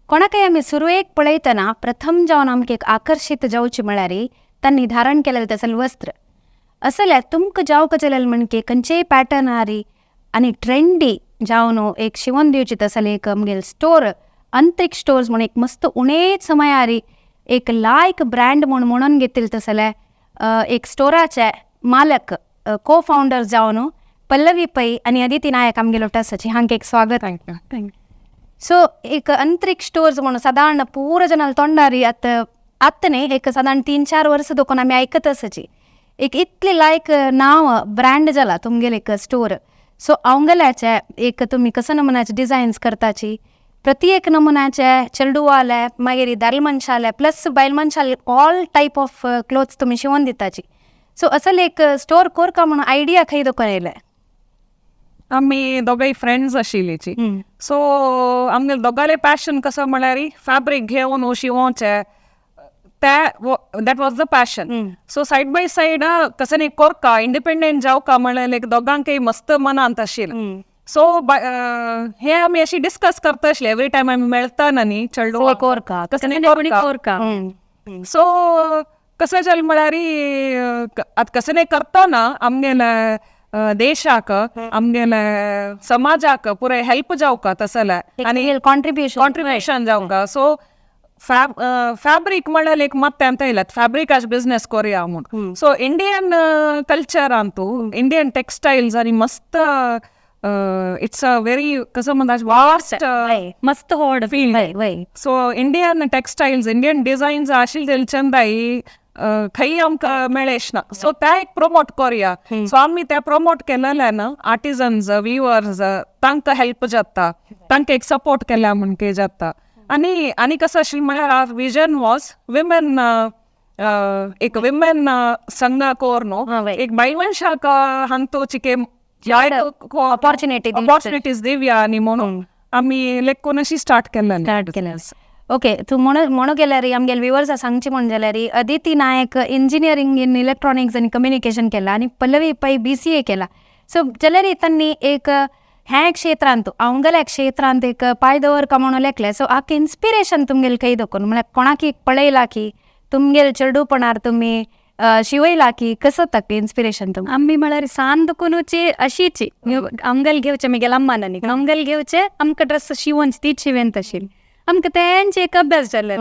कोणाकय आमी सुरवेक पळयतना प्रथम जावन आमकां एक आकर्षित जावची म्हळ्यार तांणी धारण केलेलें तसलें वस्त्र असल्या तुमकां जावपाक चलेल म्हणके खंयचेय पॅटर्न आरी आनी ट्रेंडी जावन एक शिवून दिवची तसलें एक आमगेल स्टोर अंतरिक्ष स्टोर्स म्हणून एक मस्त उणेच समयारी एक लायक ब्रँड म्हणून घेतले तसल्या एक स्टोराचे मालक को फाउंडर जावन पल्लवी पै आनी अदिती नायक आमगेलो आसाची हांकां एक स्वागत. सो एक अंतरिक्ष स्टोर्स म्हणून साधारण पूर जनाल तोंडारी आत्ताने एक साधारण 3-4 वर्स दोन आमी आयकत आसाची एक इतले लायक नांव ब्रँड जाला तुमगेले एक स्टोर. सो अवंगल्याचे एक तुमी कसं नमुन्याचे डिझायन्स करताची प्रति एक नमुन्याचे चेडूवाले मागीर दादल मनशाले प्लस बायल मनशाले ऑल टायप ऑफ क्लोथ्स तुमी शिवून दिताची. सो असले एक स्टोर कोरका म्हणून आयडिया खंय दोन येयले. आम्ही दोगांय फ्रेंड्स आशिल्लीची सो आमगे दोगांले पॅशन कसं म्हळ्यार फॅब्रीक घेवन शिवोवचे that was the passion. So side by side कसं न्ही कोरका इंडिपेंडेंट जावका म्हळ्यार लायक दोगांकय मस्त मनांत आशिल्लें. सो हे आमी अशी डिस्कस करता आसले एवरी टायम आमी मेळटाना न्ही चेडूं कोरका कसं न्ही कोरका. सो कसं जालें म्हळ्यार आतां कसं न्ही करतना आमगेले देशाक आमगेले समाजाक पुरे हेल्प जावका तसले आनी कॉन्ट्रिब्युशन जावका. सो फॅब्रीक म्हळ्यार एक मात तेंत येयलात फॅब्रिकाच बिझनेस कोरया म्हणून. सो इंडियन कल्चरांतू इंडियन टेक्स्टायल्स आनी मस्त इट्स अ व्हेरी कसं म्हणटा वास्ट मस्त व्हड field. So Indian टेक्स्टायल्स Indian designs आशिल्ले चंदाई खंय आमकां मेळेश ना. सो ते एक प्रमोट कोरया. सो आमी ते प्रमोट केलेले ना आर्टिजन्स विवर्स तांकां हेल्प जाता तांकां एक सपोर्ट केल्या म्हणके जाता. आनी कसं आशिल्लें म्हळ्यार आवर विजन वॉज विमेन एक विमेन संघ कोर न्हू एक बायल मनशाक हांतू चिके ऑपॉर्च्युनिटीज दिवया आनी म्हणून आमी लायक कोण अशी स्टार्ट केलें. ओके तूं म्हणू गेल्यार आमगेले व्युअर्स सांगची म्हण जाल्यार अदिती नायक इंजिनियरींग इन इलेक्ट्रॉनिक्स आनी कम्युनिकेशन केला आनी पल्लवी पै BCA केला. सो जाल्यार तांणी एक ह्या क्षेत्रांत अवंगल्या क्षेत्रांत एक पांय दवरका म्हणून लेखले. सो हाका इन्स्पिरेशन तुमगेले खंय दोन म्हळ्यार कोणाक पळयला की तुमगेले चेडूपणार तुमी शिवयला की कसं तक इन्स्पिरेशन तुम आम्ही म्हळ्यार सान दुखूनची अशीची अंगल घेवचे म्हगेले अम्मानी अंगल घेवचे आमकां ड्रेस शिवून तीच शिवेन तशी आमकां तेंचे एक अभ्यास जाल्ले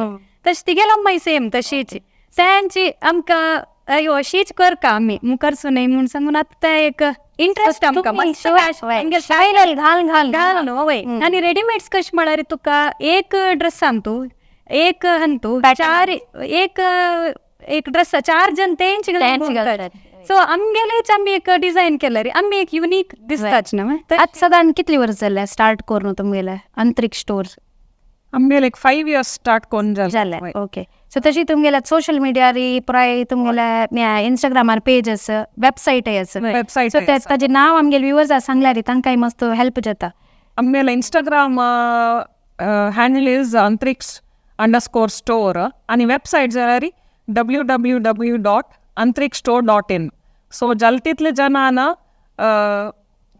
तशी तिगेल अम्माय सेम तशीच तेंची आमकां अयो अशीच करका आमी मुखार सुनय म्हूण सांगून आतां एक इंट्रस्ट आमकां घाल वय. आनी रेडीमेड्स कशें म्हळ्यार तुका एक ड्रेसान तूं एक हंतू चार एक ड्रेस 4 जण तेंची सो आमगेलेच आमी एक डिझायन केला रे आमी एक युनिक दिसताच ना. आतां साधारण कितली वर्स जाल्या स्टार्ट करून तुमगेले अंतरिक्ष स्टोर्स. आमगेले 5 years स्टार्ट करून जाले. ओके सो तशी तुमगेल्या सोशल मिडियार पुराय तुमगेल्या इंस्टाग्रामार पेजस वेबसायटय आसा. सो ताजें नांव आमगेले व्युअर्स सांगल्यार तांकांय मस्त हेल्प जाता. आमगेले इंस्टाग्राम हँडल इज antriksh_store आनी वेबसायट जाल्यार www.antrikshstore.in. सो जालतीतले जनान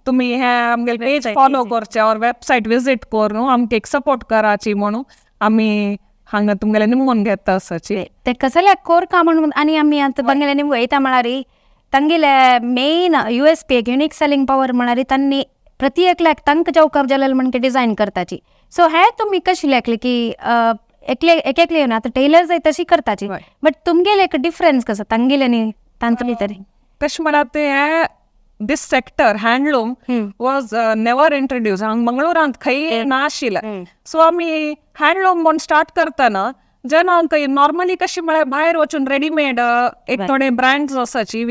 तुमी हे आमगेले पेज फॉलो करचे और वेबसायट विजीट करून आमकां एक सपोर्ट कराची म्हणून आमी हांगा तुमगेले निमून घेता आसाची ते कसल्या कोरका म्हणून. आनी आमी आतां बंगले निमू वयता म्हळ्यार तांगेले मेन USP एक युनिक सेलिंग पावर म्हळ्यार तांणी प्रति एकल्याक तांकां जावका जाल्यार म्हणके डिझायन करताची. सो हे तुमी कशी लेखले की एकले आतां टेलर जाय तशी करताची बट तुमगेले एक डिफरन्स कसो तांगेले आनी तांतली तरी कशें म्हळ्यार ते this sector handloom was never introduced हांगा मंगळूरांत खंय नाशिल्लें. सो आमी हँडलूम म्हणून स्टार्ट करतना जनांक नॉर्मली कशी म्हळ्यार भायर वचून रेडीमेड एक थोडे ब्रँड्स आसाची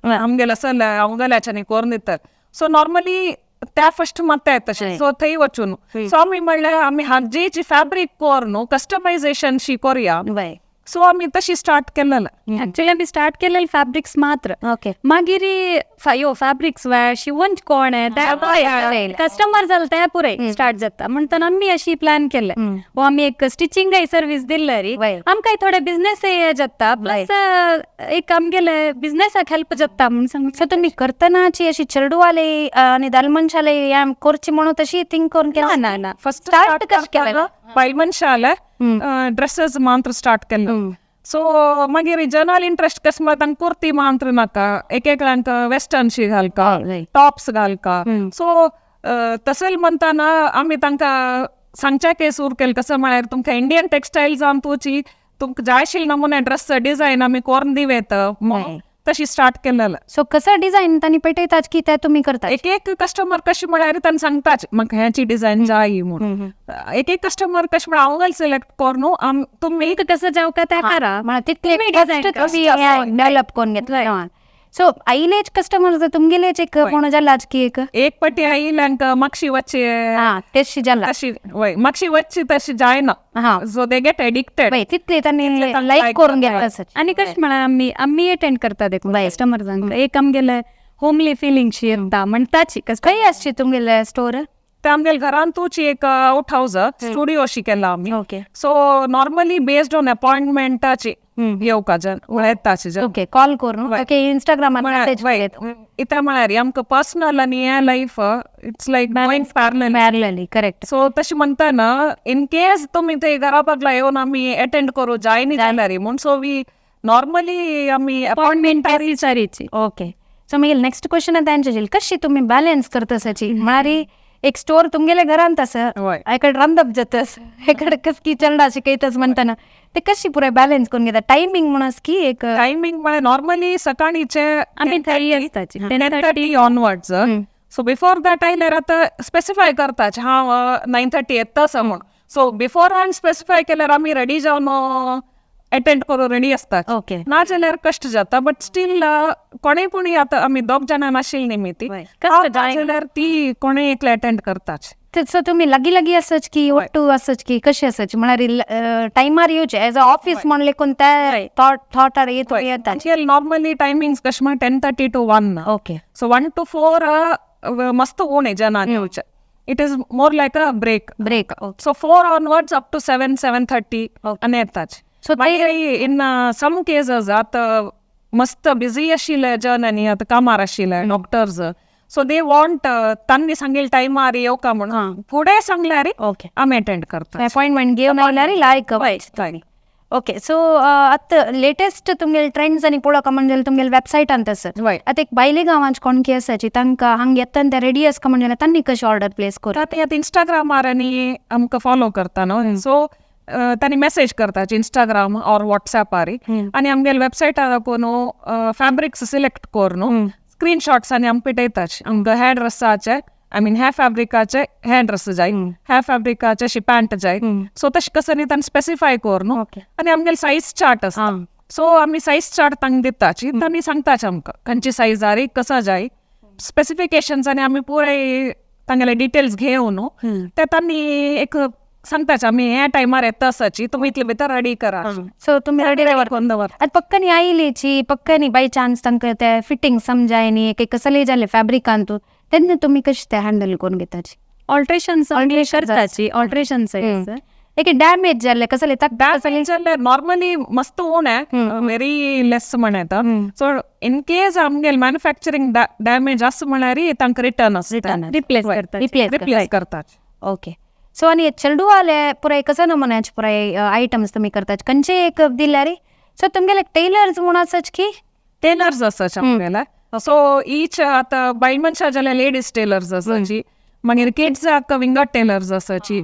आमगेले अवंगल्याच्यांनी करून दितात. सो नॉर्मली त्या फर्स्ट मात तशें सो थंय वचून सो आमी म्हणल्यार आमी हाजीची फॅब्रीक कोर न्हू कस्टमायजेशन शी कोरया. सो आम्ही तशी स्टार्ट केलेलं. ऍक्च्युली आम्ही स्टार्ट केलेलं फॅब्रिक्स मात्र. ओके. मागीर फॅब्रिक्स शिवंच कोण आहे कस्टमर जाल त्या पुरे स्टार्ट जाता म्हणून आम्ही अशी प्लॅन केलं व आम्ही एक स्टिचिंग सर्व्हिस दिल्ली री आमकां थोडे बिझनेस जाता प्लस एक आमगेले बिझनेसाक हेल्प जाता म्हणून सांग. सो तुम्ही करतनाची अशी चेडूवाले आणि दालमनशाले या करची म्हणून तशी थिंक करून केला ना फस्ट स्टार्ट कशें केलें? बायमनशाले ड्रेसेस मात्र स्टार्ट केलं. सो मागीर जनरल इंटरेस्ट कसं म्हणल्यार तांकां कुर्ती मात्र नाका, एक वेस्टर्न शी घालका, टॉप्स घालका. सो तसं म्हणताना आम्ही तांकां सांगचे सुरू केलं कसं म्हळ्यार तुमकां इंडियन टेक्सटायल्स तुमची तुमकां जाय आशिल्ले नमुने ड्रेस डिझायन आमी करून दिवेत तशी स्टार्ट केलेलं. सो कसं डिझाईन तांणी पेटयतात की ते तुम्ही करता? एक कस्टमर कशी म्हळ्यार तांणी सांगताच म्हाका ह्याची डिझायन जाय म्हणून. एक कस्टमर कशें म्हळ्यार हांव सिलेक्ट करून तुम्ही कसं जाऊ का त्या करा म्हणा तितले डेव्हलप करून घेतलं. सो आईलेच कस्टमर तुमगेलेच एक कोण जालाच की एक पटी आईल्यांक मागशी वच्ची तेशी जाला तशी वय मागशी वच्ची तशी जायना. So they get addicted. तितले त्यांनी लाईक करून घेतलं. आणि कशें म्हळ्यार आम्ही अटेंड करता कस्टमर एक आमगेले होमली फिलिंग शी येता म्हणटाची खंय आसची तुमगेले स्टोर? ते आमगेले घरांतूच एक आउट हाऊस स्टुडिओ अशी केला आम्ही. Okay. So normally based on अपॉइंटमेंटाची येवका जन येताचे जन. ओके. कॉल करून ओके इंस्टाग्रामार मेसेज इता म्हळ्यार आमकां पर्सनल आनी हे life it's like going parallelly. Correct. So तशें म्हणटाना इन केस तुमी ते घरा बगला येवन आमी अटेंड करू जाय न्ही जाल्यार म्हूण सो वी नॉर्मली आमी अपॉइंटमेंट विचारीची. ओके. सो मागीर नेक्स्ट क्वेश्चन तांचे कशी तुम्ही बॅलन्स करतासाची म्हळ्यार एक स्टोर तुमगेल्या घरांत आसा, एकडे रांदप जातस, एकडे कसकी चलडा शिकयतस म्हणटाना ते कशी पुरे बॅलन्स करून घेता? टायमिंग म्हणस की एक टायमिंग म्हळ्यार नॉर्मली सकाळीचे आमी 10:30 ऑनवर्ड्स. सो बिफोर दॅट आयल्यार आतां स्पेसिफाय करताच हांव 9:30 येतासा म्हूण. सो बिफोर हांवें स्पेसिफाय केल्यार आमी रेडी जावन अटेंड करू रेडी असतात. ओके. ना जाल्यार कष्ट जाता बट स्टील कोणेय पूण आतां आमी दोग जाणां नाशिल्ली न्ही मी ती जाल्यार ती कोणेय एकले अटेंड करताच. सो तुम्ही लागी आसच की ओट्टू आसच की कशी आसच म्हळ्यार टायमार येवचे एज अ ऑफिस म्हण लेकून त्या थॉटार येता? नॉर्मली टायमिंग्स कशें म्हण 10:30 to 1. ओके. सो 1 to 4 मस्त उणे जनांनी येवचे. It is more like a break. So 4 onwards up to 7:30 आनी येताच. सो इन सम केसेस आतां मस्त बिझी आशिल्ले जन आनी आतां कामार आशिल्ले डॉक्टर्स सो दे वॉन्ट तांणी सांगिल्ले टायमार येवका म्हणून फुडें सांगल्यार ओके आमी अटेंड करता. अपॉइंटमेंट घेवन आयल्यार लायक ओके. सो आतां लेटेस्ट तुमगेले ट्रेंड्स आनी पळोवका म्हणजे तुमगेले वेबसायटांत आसा आतां एक भायले गांवांच कोणकी आसाची तांकां हांगा येता ते रेडी आसका म्हणजे तांणी कशी ऑर्डर प्लेस करू? आतां इंस्टाग्रामार आनी आमकां फॉलो करता न्हू सो तांणी मेसेज करताच इंस्टाग्राम ऑर व्हॉट्सॅपार आनी आमगेले वेबसायटार पोवन फॅब्रिक्स सिलेक्ट कर न्हू स्क्रीनशॉट्स आनी आमकां पेटयताच आमकां हे ड्रेसाचे आय मीन ह्या फॅब्रिकाचे हे ड्रेस जाय ह्या फॅब्रिकाचे अशी पॅन्ट जाय सो तशें कसं न्ही तांणी स्पेसिफाय कर न्हू आनी आमगेले सायज चार्ट आसता सो आमी सायज चार्ट तांकां दिताची तांणी सांगताच आमकां खंयची सायज जाय कसा जाय स्पेसिफिकेशन्स आनी आमी पुराय तांगेले डिटेल्स घेवन न्हू ते तांणी एक सांगताच आमी हे टायमार येता आसाची तुमी इतले भितर रेडी करा सो तुमी रेडी करून दवर. आतां पक्कानी आयलीची पक्कानी बाय चान्स तांकां ते फिटींग समजाय न्ही एक कसले जाले फॅब्रिकांतू तेन्ना तुमी कशें ते हँडल करून घेताची? ऑल्ट्रेशन्स करताची ऑल्ट्रेशन्स एक डॅमेज जाल्ले कसले डॅमेज जाल्ले नॉर्मली मस्त उणे व्हेरी लेस म्हण येता सो इन केस आमगेले मॅन्युफॅक्चरींग डॅमेज आसा म्हळ्यार तांकां रिटर्न आसता रिप्लेस करतात. ओके. सो आनी चेडूवाले पुराय कसो नमुन्याचे पुराय आयटम्स तुमी करतात खंयचे एक दिल्यार सो तुमगेले टेलर्स म्हूण आसाच की? टेलर्स आसाच आमगेले सो ईच आतां बायल मनशां जाल्यार लेडीज टेलर्स आसाची मागीर किड्साक विंगड टेलर्स आसाची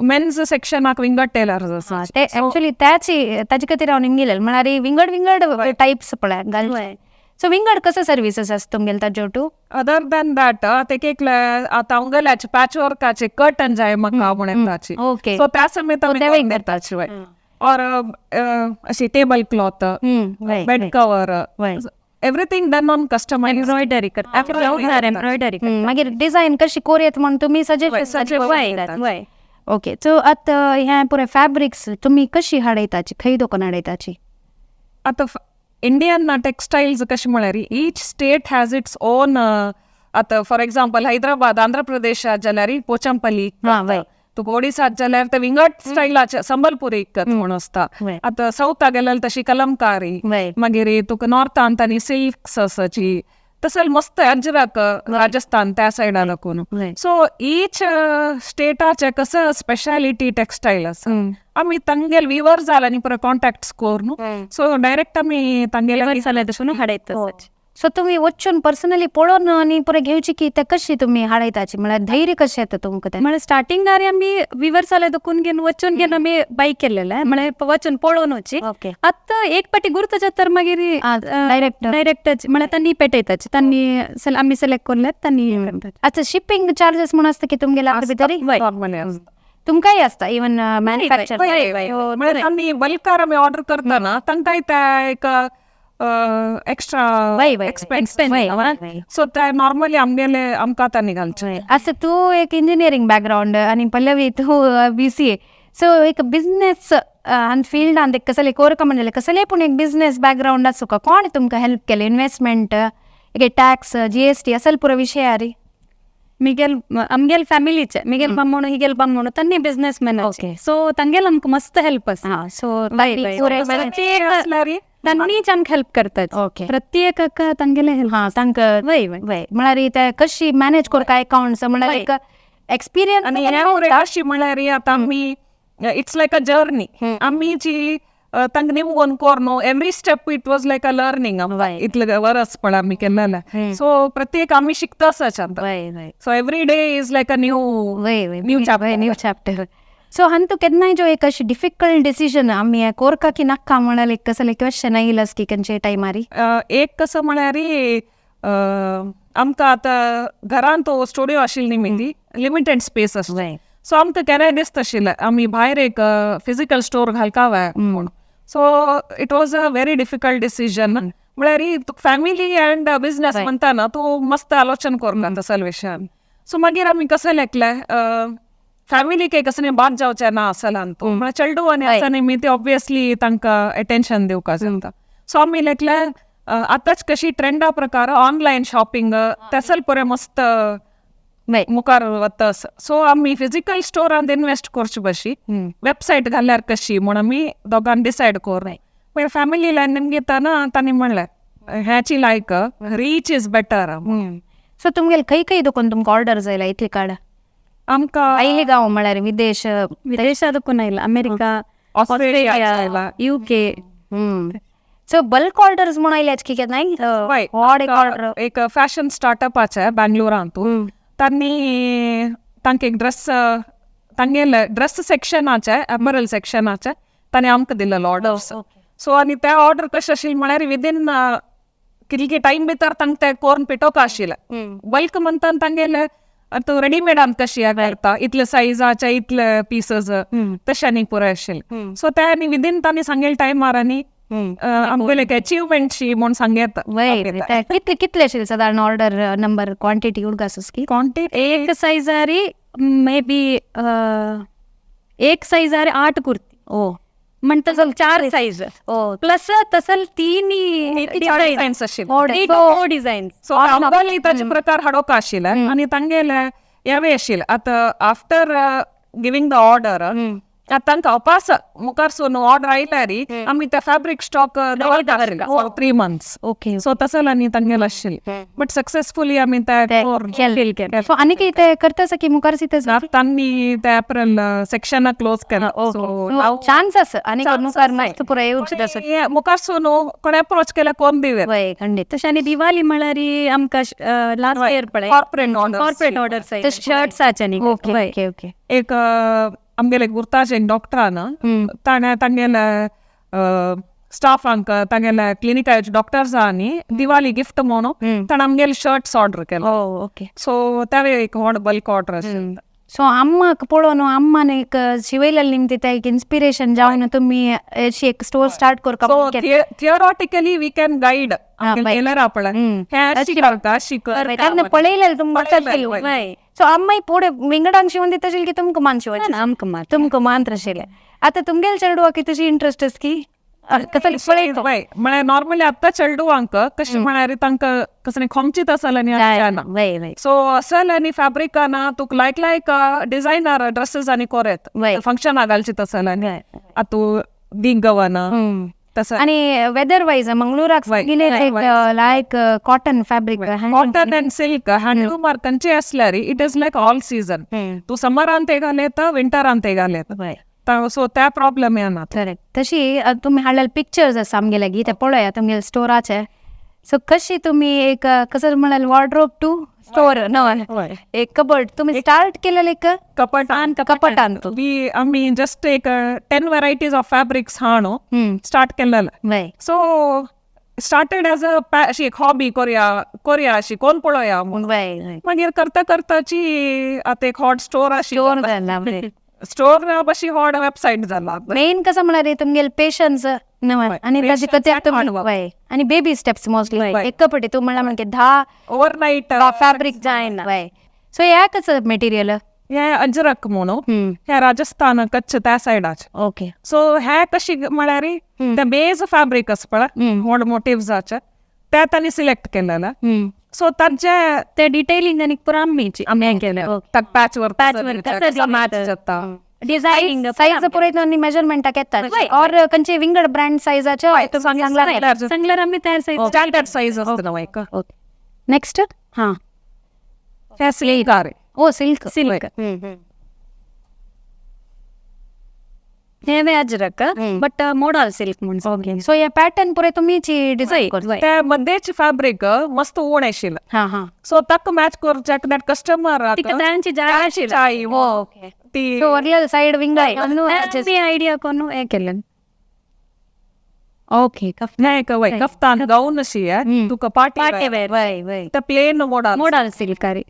मेन्स सेक्शनाक विंगड टेलर्स आसा. ते एक्चुअली ताचे खातीर हांव निमगेलें म्हळ्यार विंगड टायप्स पळय घालून सो विंगड कसो सर्विसीस आसा तुमगेले ताजे टू? अदर दॅन दॅट एक आतां आमगेल्याचे पॅच वर्काचे कर्टन जाय म्हाका म्हण येताची सो त्या समेत आमी करताची और अशी table cloth bed cover everything done on custom embroidery करता मागीर डिझायन कशी कोरयत म्हण तुमी सजेस्ट ओके. सो आता ह्या पुरे फॅब्रिक्स तुम्ही कशी हाडयताची, खंय दोकान हाडयताची? आता इंडियन टेक्स्टाईल्स कशें म्हळ्यार each state has its own. आता फॉर एग्जाम्पल हैदराबाद आंध्र प्रदेशात जाल्यार पोचंपल्ली, तुका ओडिसात जाल्यार ते विंगड स्टायलाचे संबलपुरी इकत म्हणून आसता. आता साऊथाक गेल्यार तशी कलमकारी, मागीर तुका नॉर्थांत आनी सिल्क्स आसाची, तसं मस्त अजरक राजस्थान त्या सायडा लागून. सो ईच स्टेटाचे कसं स्पेशालिटी टेक्स्टाईल आसा. आमी तांगेल विवर जाला न्ही पुरो कॉन्टॅक्ट कोर न्हू, सो डायरेक्ट आमी तांगेले हाडयतात. सो तुम्ही वचून पर्सनली पळोवन आनी पुरे घेवची की ते कशी तुम्ही हाडयताची, म्हळ्यार धैर्य कशें येता तुमकां ते? म्हळ्यार स्टार्टिंग आमी विवर्स जाले दुखून घेवन वचून घेवन आमी बाय केलेले, म्हळ्यार वचून पळोवन वची. आतां एक पाटी गुर्त जाता मागीर डायरेक्ट म्हळ्यार तांणी पेटयताची, तांणी आमी सिलेक्ट करल्यात तांणी. अच्छा, शिपिंग चार्जेस म्हणून आसता की तुमगेले भितरी? तुमकांय आसता इवन मॅन्युफॅक्चर? म्हळ्यार आमी बल्कार आमी ऑर्डर करतना तांकांय ते एक एक्स्ट्रा एक्सपेन्स, सो ते नॉर्मली आमकां तांणी घालचे. असं तू एक इंजिनियरिंग बॅकग्राऊंड आणि पल्लवी तू BCA, सो एक बिझनेस फील्डान एक कसले कोरका म्हणले कसले पण एक बिझनेस बॅकग्राऊंड आसू का? कोण तुमकां हेल्प केले? इन्व्हेस्टमेंट, टॅक्स, GST असल पुरो विषय आरी? आमगेल फॅमिलीचे मिगेल बम्मोण हिगेल बम्मोण तांणी बिझनेसमॅन, सो तांगेल आमकां मस्त हेल्प आसा. सो तांणीच आमकां हेल्प करतात. प्रत्येक तांगेले हेल्प. तांकां म्हळ्यार ते कशी मॅनेज करता अकाउंट्स, म्हळ्यार एक एक्सपिरियन्स. आनी हे अशी म्हळ्यार आतां आमी इट्स लायक अ जर्नी. आमी जी तांकां निवून कोर न्हू, every step it was like a learning. इतले वरस पण आमी केलेले, सो प्रत्येक आमी शिकताच आतां. So every day is like a new chapter. So हांव तू केन्नाय जो एक अशी डिफिकल्ट डिसिजन आमी कोरका की नाका म्हणाल एक कसले क्वेश्चन येयलास की खंयचे टायमारी? एक कसं म्हळ्यार आमकां आतां घरान तो स्टुडिओ आशिल्ली न्ही, लिमिटेड स्पेस आसलें, सो आमकां केन्नाय दिसता आशिल्लें आमी भायर एक फिजिकल स्टोर घालका म्हूण. So it was a very difficult decision. म्हळ्यार फॅमिली अँड बिझनेस म्हणटाना तूं मस्त आलोचन करता तसल्या विशयान. सो मागीर आमी कशें लेखलें फॅमिलीक एक कसं बाद जावचें ना असलान तूं, म्हळ्यार चेडू आनी आसा न्ही ते ऑब्वियसली तांकां अटेन्शन दिवका जाता. सो आमी लेखलें आतांच कशी ट्रेंडा प्रकार ऑनलायन शॉपिंग तेसल पुरे मस्त मुखार वता. सो आमी फिजिकल स्टोरांत इन्वेस्ट करचे बशी वेबसायट घाल्यार कशी म्हूण आमी दोगांनी डिसायड कर. मागीर फॅमिली लायन घेताना तांणी म्हणलें ह्याची लायक रीच इज बेटर. सो तुमगेले खंय दुकान तुमकां ऑर्डर जायला इतली काड? आमकां आयले गांव म्हळ्यार विदेशात दुकान आयला, America, Australia, UK. So bulk orders म्हूण आयल्याच की केन्नाय? ऑर्डर एक फॅशन स्टार्टअपाचे बँगलोरांत, तांणी तांकां एक तांगेले ड्रेस सेक्शनाचे एपरल सेक्शनाचे तांणी आमकां दिलेलो ऑर्डर्स. सो आनी ते ऑर्डर कशें आशिल्लें म्हळ्यार विदीन कितले टायम भितर तांकां ते कोरून पेटोवपा आशिल्लें. बल्क म्हणटा तांगेले तूं रेडीमेडान कशी करता इतले सायजाचे इतले पीसज तशांनी पुराय आशिल्ले. सो ते आनी विदीन तांणी सांगेल टायमार आनी आमगेले अचिवमेंटशी म्हूण सांगेत. कितले आशिल्ले सादारण ऑर्डर नंबर क्वांटिटी उडगास की? क्वांटिटी एक सायजारी मे बी एक सायजारी 8 कुर्ती. म्हणटा 4 सायज प्लस तसल 3 डिझायन्स आशिल्ले, डिझायन. सो आमगेले ताचे प्रकार हाडोवपा आशिल्ले आनी तांगेले हेवे आशिल्ले. आतां आफ्टर गिवींग द ऑर्डर तांकां अपास मुखार सून ऑर्डर आयल्यार आमी ते फॅब्रीक स्टॉक दवरता 3 months. ओके. सो तसल आनी तांगेले आशिल्ले, बट सक्सेसफुली आमी ते सो आनी कितें ते करता की मुखार सितेच तांणी ते एप्रिल सेक्शना क्लोज केला. चान्स आसा आनी मुखार मस्त पुरो येवचे मुखार सून कोण अप्रोच केल्यार कोण दिवे. खंडीत. तशें आनी दिवाळी म्हळ्यार आमकां लास्ट इयर पळय कॉर्पोरेट ऑर्डर शर्ट्साचे न्ही. Okay okay. एक आमगेले गुर्ताचे एक डॉक्टरान ताणें तांगेले स्टाफांक तांगेले क्लिनिकाचे डॉक्टर्स आहा न्ही दिवाळी गिफ्ट म्हणून ताणें आमगेले शर्ट्स ऑर्डर केले. ओके. सो ते एक व्हड बल्क ऑर्डर आशिल्ली. सो अम्माक पळोवन अम्मान एक शिवयलेलें निमती ते एक इन्स्पिरेशन जावन तुमी अशी एक स्टोर स्टार्ट करता. So theoretically we can guide tailor आपल्याक हे शिक पळयलेलें तुमकां. सो आम्ही पुढे विंगडांक शिवून दित असेल की तुमका मान शिवायची आमकां मात तुमका मान तशेले आता तुमगेल चेडवा की तशी इंटरेस्ट की कसं पळयतो म्हळ्यार नॉर्मली आतां चेडवांक कशें म्हळ्यार तांकां कसं खोमचीत आसलें वय वय सो असल आनी फॅब्रिकाना तुका लायक डिझायनर ड्रेसेस आनी कोरेत फंक्शना घालचीत असल आनी आतू दिगवना तसं आणि वेदर वाईज मंगळुराक like cotton fabric cotton and silk हँडलूमार खंयचे असल्यार it is like all season तूं समरान ते घालयत विंटरान ते घालयत सो त्या प्रॉब्लेम येना करेक्ट तशी तुम्ही हाडलेले पिक्चर्स आसा आमगे लागीं ते पळया तुमगे स्टोराचे सो कशी तुम्ही एक कसं म्हणाल वॉर्ड्रोब टू स्टोर न एक कबर्ड तुम्ही स्टार्ट केलेलं एक कपटान आम्ही जस्ट एक 10 varieties ऑफ फॅब्रिक्स हाणू स्टार्ट केलेलं सो स्टार्टेड एज अशी एक हॉबी कोरिया अशी कोण पळोवया मागीर करता करताची आता एक हॉट स्टोर अशी स्टोर अशी हॉट वेबसाईट जाला मेन कसं म्हणाले तुमगेल पेशन्स आणि ताची कथे आणि बेबी स्टेप्स मोस्टली एक कपडे तू म्हणला म्हणजे 10 ओव्हरनाईट फॅब्रिक जायना सो ह्या कसं मटेरियल हे अजरक म्हणून हे राजस्थान कच्छ त्या सायडाचे ओके सो हे कशी म्हळ्यार ते बेज फॅब्रिक आसा पळय व्हड मोटिव्साचे ते तांणी सिलेक्ट केलेलं सो तांचे ते डिटेलिंग आनी पुरो आमी केलें पॅच वर्क डिझायनिंग साईज पुरयत मेजरमेंट घेतात और खंयचे विंगड ब्रँड सायजाचे सांगल्यार आमी तयार स्टँडर्ड साईज असता एक नेक्स्ट हा हे सिल्क ओ सिल्क हे अजरक बट मोडल सिल्क म्हणून ओके सो हे पॅटर्न पुरे तुमीची डिझाइन त्या मध्येच फॅब्रिक मस्त उण आशिल्लें हा हा सो ताका मॅच करच्याक दॅट कस्टमर तांची जाय आशिल्ली ओके ती वरले साइड विंग आयडिया कोण हे केलें ओके कफ्तान गाऊन अशी तुका पार्टी वेअर वय त्या प्लेन मोडल सिल्कारी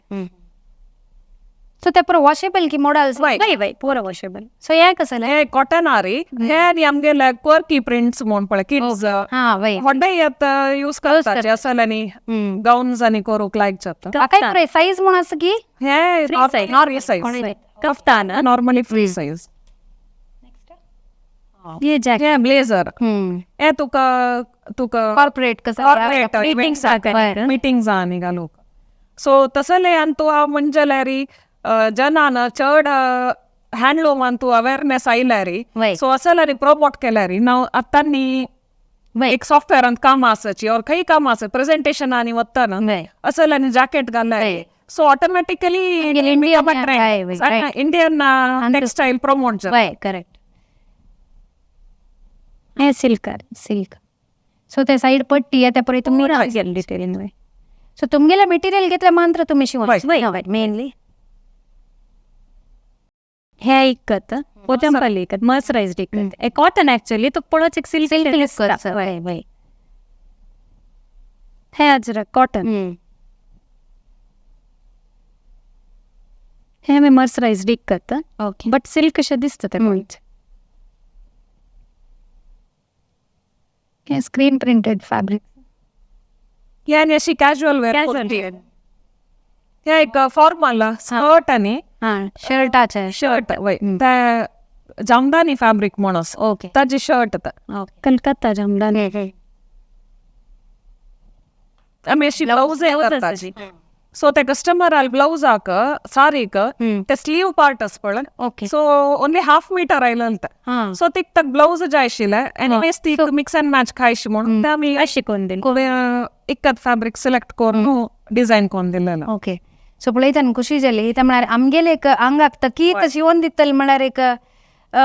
सो ते पुरो वॉशेबल की मॉडल्स वय पुरो वॉशेबल सो हे कसं हे कॉटन आरी हे आनी आमगे क्वर्की प्रिंट्स म्हूण पळय किड्स हा वय व्हडले यूज करता असल आनी गाउन्स आनी करूंक लायक जाता काय पुरे साइज म्हण आसा की हे normal size kaftan normally free size हे जॅकेट हे ब्लेझर हे तुका कॉर्पोरेट कसं मिटिंग्स आनी घालूंक सो तसले आनी तूं हांव म्हणजे जनान चड हँडलूमान तूं अवेअरनेस आयल्यारी सो असल्यारी प्रमोट केल्यारी नाव आतांनी एक सॉफ्टवेअरान काम आसाची और खंय काम आसा प्रेझेंटेशनांनी वतना असल्यानी जॅकेट घालल्यारी so automatically Indian textile promote जाता करेक्ट हे सिल्क सो ते साइड पट्टी आहे त्या पुरे तुम्ही डिटेलिंग सो तुमगेला मटेरियल घेतल्या मात्र तुम्ही शिवून मेनली हे इकत पोतंपल्ली इकत मर्सराइज्ड इकत ए कॉटन एक्चुअली तो पळोच एक सिल्क हे अजरक कॉटन हे मी मर्सराइज्ड इकत ओके बट सिल्क अशें दिसता ते हे स्क्रीन प्रिंटेड फॅब्रिक हे आनी अशी कॅज्युअल वेअर हे एक फॉर्मल स्कर्ट आनी शर्टाचे शर्ट वय ते जामदानी फॅब्रिक म्हणून ओके ताजी शर्ट कलकत्ता जामदानी आमी अशी ब्लाउज सो ते कस्टमर ब्लाउजाक सारीक ते स्लीव पार्ट आस पळय okay so only half metre आयलं सो तीक ताका ब्लाउज जाय आशिल्ले एनीवेज तीक मिक्स अँड मॅच खायशी म्हणून ते आमी अशी कोण दिली इकत फॅब्रिक सिलेक्ट करून डिझायन करून दिलेलो ओके सो पळयतना खुशी जाली ते म्हळ्यार आमगेले एक आंगाक तकीत शिवून दितले म्हळ्यार एक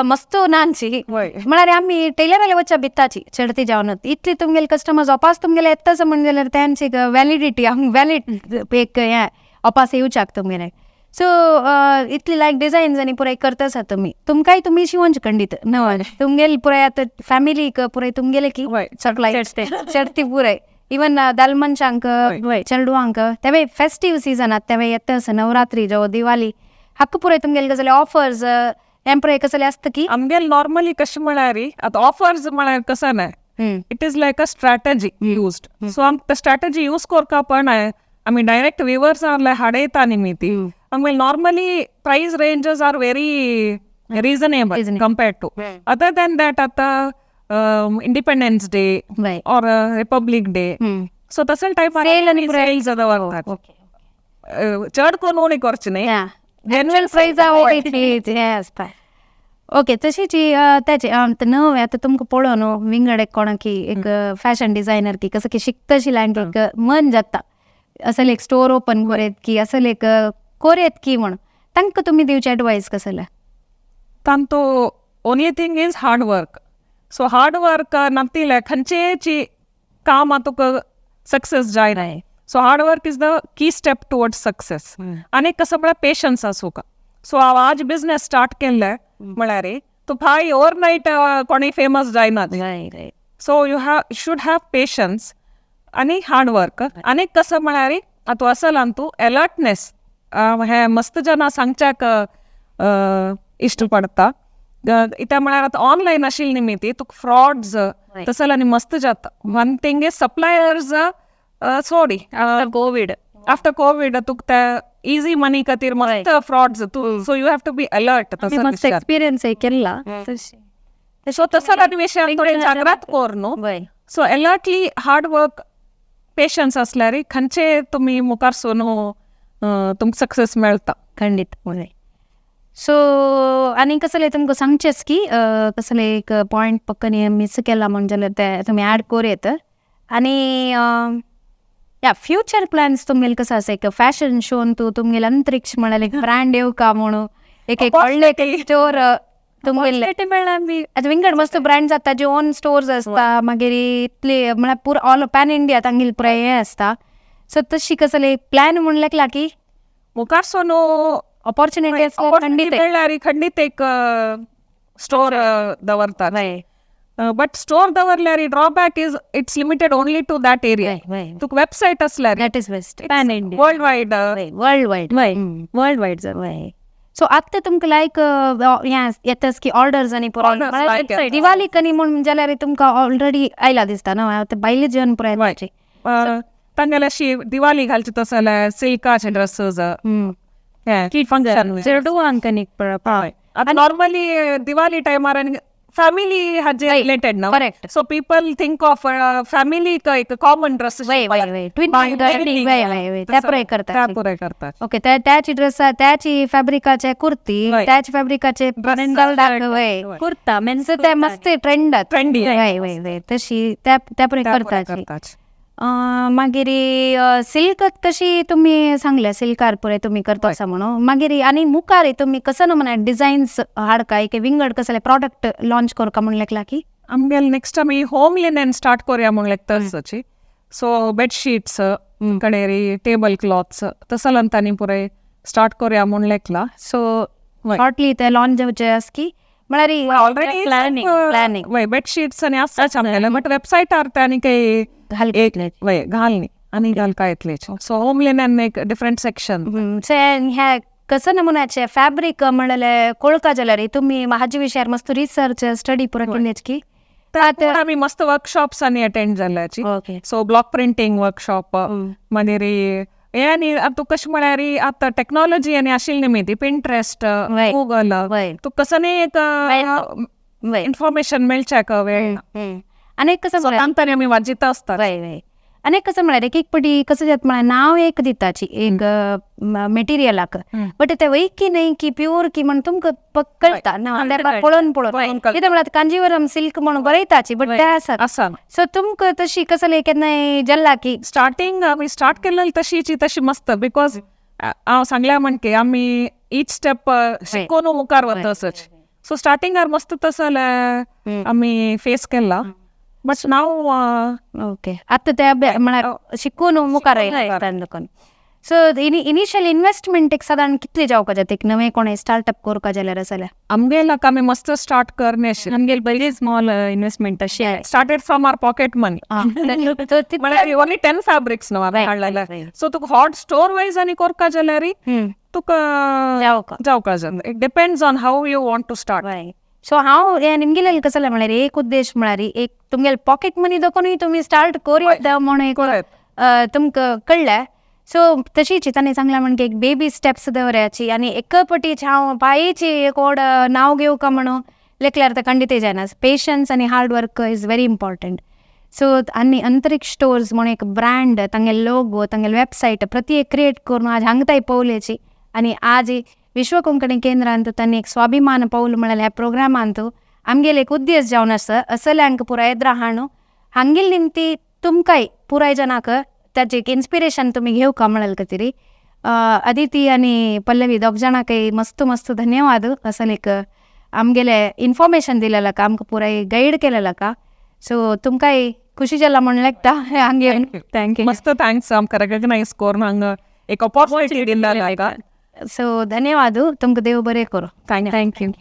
मस्त नानशी म्हळ्यार आमी टेलराले वच्चा बित्ताची चढती जावन इतली तुमगेले कस्टमर्स वापस तुमगेले येताच म्हणजे जाल्यार त्यांची वॅलिडिटी वॅलिड एक हें वापस येवच्याक तुमगेले सो इतली लायक डिझायन्स आनी पुराय करता आसा तुमकांय तुमी शिवूंच खंडीत न तुमगेले पुराय आतां फॅमिलीक पुराय तुमगेले की सगळ्या चढती पुराय इवन दाल मनशांक चेडवांक तेवे फेस्टीव सिजनात तेवे येता आसा नवरात्री जावं दिवाळी हक्क पुराय तुमगेले कसले ऑफर्स एम्प्रे कसले असतं की आमगेल नॉर्मली कशें म्हळ्यार आतां ऑफर्स म्हळ्यार कसं नाय it is like a strategy used so आमकां स्ट्रॅटजी यूज करता पण आमी डायरेक्ट व्हिवर्स हाडयता न्ही ती आमगे normally price ranges are very reasonable compared to other than that आता इंडिपेंडेन्स डे Right. और रिपब्लिक डे ಸೊ ತಸಲ್ ಟೈಪ್ ಸೇಲ್ಸ್ ಅದ ಬರ್ತಾರೆ चड कोण उणी करची न्ही जनरल प्राइस ओके तशीच त्याचे नवे आता तुमकां पळोवन न्हू विंगड एक कोणाकी एक फॅशन डिझायनर की कसं की शिकतशी लँग्वेज मन जाता असल एक स्टोर ओपन करेत की असल एक कोरेत की म्हण तांकां तुमी दिवचे एडवायस कसले तांतो only thing is hard work so hard work नंतिले खंयचेची काम तुका सक्सेस जायना so hard work is the key step towards success आनी कसं म्हळ्यार पेशन्स आसूं सो हांव आज बिझनेस स्टार्ट केल्ले म्हळ्यार तूं भाय ओवरनायट कोणी फेमस जायना so you should have patience आनी हार्ड वर्क आनी कसं म्हळ्यार आतां असल तूं अलर्टनेस हे मस्त जना सांगच्याक इश्टपडटा इत्या म्हळ्यार आतां ऑनलायन आशिल्ली न्ही ती तुका फ्रॉड्स तसल आनी मस्त जाता one thing is suppliers sorry Covid after Covid तुका ते इजी मनी खातीर मस्त frauds so you have to be alert मस्त एक्सपिरियन्स केला सो तसं आनी विशयान थोडे जागृत कोर न्हू so alertly hard work patience आसल्यार खंयचे तुमी मुखार सोन तुमकां सक्सेस मेळटा खंडीत सो आनी कसले तुमकां सांगचेच की कसले एक पॉयंट पक्कनी मिस केला म्हण जाल्यार ते तुमी ऍड कोरेत आनी या फ्युचर प्लॅन्स तुमगेले कसं आसा एक फॅशन शोन तूं तुमगेले अंतरिक्ष म्हळ्यार एक ब्रँड येवका म्हणून एक व्हडले स्टोर तुमगेले आतां विंगड मस्त ब्रँड जाता ताजे ओन स्टोर्स आसता मागीर इतले म्हळ्यार पुरो ऑल पॅन इंडिया तांगेले पुरो हें आसता सो तशी कसले प्लॅन म्हण लेखला की मुखार सोन ऑपॉर्च्युनिटी खंडीत एक स्टोर दवरतात बट स्टोर दवरल्यार drawback is it's limited only to that area तुका वेबसायट असल्यार that is best pan India worldwide worldwide so आतां तुमकां लायक हें येताच की ऑर्डर्स आनी दिवाळी कनी म्हण जाल्यार तुमकां ऑलरेडी आयला दिसता न्हू आतां भायले जेवण पुराय तांगेले अशी दिवाळी घालची तसो जाल्यार सिल्काचे ड्रेसीस नॉर्मली दिवाळी टायमार फॅमिली हाजे रिलेटेड ना correct so people think of family एक कॉमन ड्रेस करतात ओके त्याची ड्रेस त्याची फॅब्रिकाचे कुर्ती त्याच फॅब्रिकाचे कुर्ता मेन्स ते मस्त ट्रेंडी तशी त्या पळय करतात मागीर सिल्क कशी तुमी सांगल्या सिल्कार पुरे तुमी करता आसा म्हणून मागीर आनी मुखार तुमी कसं न्हू म्हणा डिझायन्स हाडका एक विंगड कसले प्रॉडक्ट लॉन्च करका म्हण लेखला की आमगेल नेक्स्ट आमी होम लिनेन स्टार्ट करूया म्हण लेखता सो बेडशीट्स कडेरी टेबल क्लॉथ्स तसलंतानी पुरे स्टार्ट करूया म्हण लेखला सो शॉर्टली ते लॉन्च जावचे आस की म्हळ्यार ऑलरेडी प्लॅनिंग बेडशीट्स आनी आसताच आमगेले बट वेबसायटार ते आनी काही घालनी आनी घालका येतले सो होम लिनेन एक डिफरंट सेक्शन ह्या कसं नमुन्याचे फॅब्रिक म्हणले कोळका जाल्यार तुमी हाजे विशयार मस्त रिसर्च स्टडी पुरो केलेच की आमी मस्त वर्कशॉप्स आनी अटेंड जाल्ल्याची सो ब्लॉक प्रिंटींग वर्कशॉप मागीर हे आनी तूं कशें म्हळ्यार आतां टॅक्नॉलॉजी आनी आशिल्ली न्ही ती पिंट्रेस्ट गुगल तूं कसं एक इन्फॉर्मेशन मेळच्याक वेळ आनी कसं तांतरी आमी वाजिता आसता आनी कसं म्हळ्यार एक पटी कसं जाता म्हळ्यार नांव एक दिताची एक मेटेरियलाक बट ते वैक की न्हय की प्युअर की म्हण तुमकां कळटा पळोवन कितें म्हळ्यार कांजीवरम सिल्क म्हणून बरयताची बट ते आसा सो तुमकां तशी कसले केन्नाय जाल्ला की स्टार्टींग आमी स्टार्ट केल्ली तशी मस्त बिकॉज हांव सांगल्या म्हण की आमी ईच स्टेप शिकून मुखार वता तसोच सो स्टार्टिंगार मस्त तसो आमी फेस केला बट नाव ओके आतां ते म्हळ्यार शिकून मुखार येयला सो इनिशियल इन्वेस्टमेंट एक साधारण कितली जावपा जाता एक नवें कोणें स्टार्टअप करपा जाल्यार जाल्यार आमगेलाक आमी मस्त स्टार्ट करने आमगेल बरी स्मॉल इन्वेस्टमेंट अशी started from our pocket money म्हळ्यार ओनली 10 फॅब्रिक्स न्हू हांवें हाडलेले सो तुका हॉट स्टोर वायज आनी करपा जाल्यार तुका जावपा जाता it depends on how you want to start so हांव निमगेले कसं म्हळ्यार एक उद्देश म्हळ्यार एक तुमगेले पॉकेट मनी दाखोवनूय तुमी स्टार्ट करूं म्हणून तुमकां कळ्ळें सो तशीच तांणी सांगला म्हणजे एक बेबी स्टेप्स दवरयाची आनी एकपटीच हांव पायेची एक ओड नांव घेवका म्हणून लेखल्यार तर खंडित जायना. पेशन्स आनी hard work is very important. So आनी अंतरिक्ष स्टोर्स म्हणून एक ब्रँड तांगे लोगो तांगे वेबसायट प्रत्येक क्रिएट करून आज हांगताय पवलेची आनी आज विश्व कोंकणी केंद्रांत तांणी एक स्वाभिमान पौल म्हळ्यार ह्या प्रोग्रामांत आमगेले एक उद्देश जावन आसा असल्यांक पुराय येद्र हाणू हांगेल निमती तुमकांय पुराय जनाक ताचे एक इन्स्पिरेशन तुमी घेवका म्हळ्यार खातीर अदिती आनी पल्लवी दोग जाणांकय मस्त मस्त धन्यवाद असं एक आमगेले इन्फॉर्मेशन दिलेलं का आमकां पुराय गाईड केलेलं का. सो तुमकांय खुशी जाला म्हण लागता हांगे थँक्यू. मस्त थँक्स आमकां रेकग्नायज करून हांगा एक ऑपॉर्च्युनिटी दिला. सो धन्यवाद तुमकां देव बरें करो. थँक्यू.